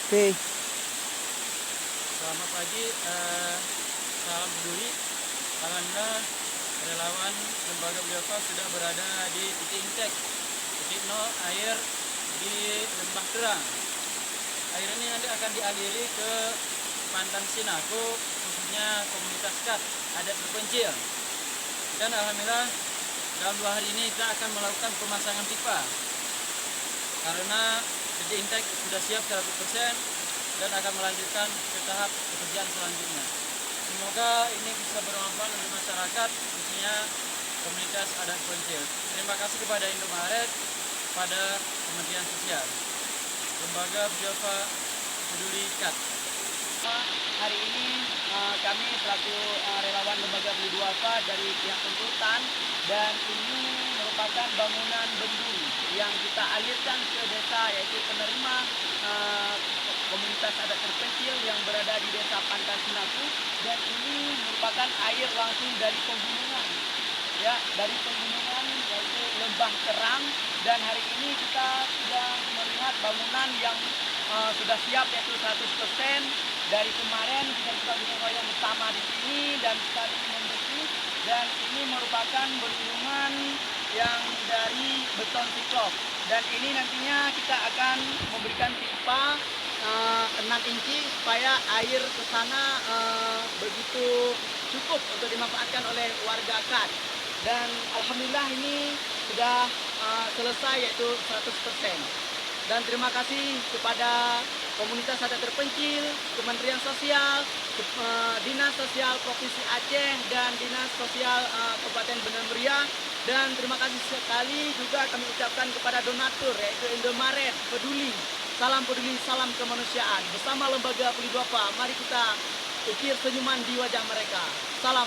Oke. Selamat pagi, salam peduli. Alhamdulillah relawan lembaga Biofa sudah berada di titik intake, titik nol air di Lembah Terang. Air ini nanti akan dialiri ke Pantan Sinaku, khususnya komunitas Kat, adat terpencil. Dan alhamdulillah dalam 2 hari ini kita akan melakukan pemasangan pipa. Karena titik intake sudah siap 100% dan akan melanjutkan ke tahap pekerjaan selanjutnya. Semoga ini bisa bermanfaat untuk masyarakat, khususnya komunitas adat terpencil. Terima kasih kepada Indomaret, pada Kementerian Sosial, Lembaga Biofa Peduli Kat. Hari ini kami selaku relawan lembaga Peduli Duafa dari pihak konsultan, dan ini merupakan bangunan bendung yang kita alirkan ke desa, yaitu penerima komunitas adat terpencil yang berada di desa Pantan Sinaku, dan ini merupakan air langsung dari pegunungan, ya, dari pegunungan yaitu Lembah Terang. Dan hari ini kita sudah melihat bangunan yang sudah siap, yaitu 100%. Dari kemarin kita juga bergotong bersama di sini dan saling membersih, dan ini merupakan bendungan yang dari beton siklop, dan ini nantinya kita akan memberikan pipa 6 inci supaya air ke sana begitu cukup untuk dimanfaatkan oleh warga Kat. Dan alhamdulillah ini sudah selesai, yaitu 100%. Dan terima kasih kepada komunitas adat terpencil, Kementerian Sosial, Dinas Sosial Provinsi Aceh, dan Dinas Sosial Kabupaten Banda Meriah. Dan terima kasih sekali juga kami ucapkan kepada donatur, yaitu Indomaret Peduli. Salam peduli, salam kemanusiaan. Bersama Lembaga Peduli Duafa, mari kita ukir senyuman di wajah mereka. Salam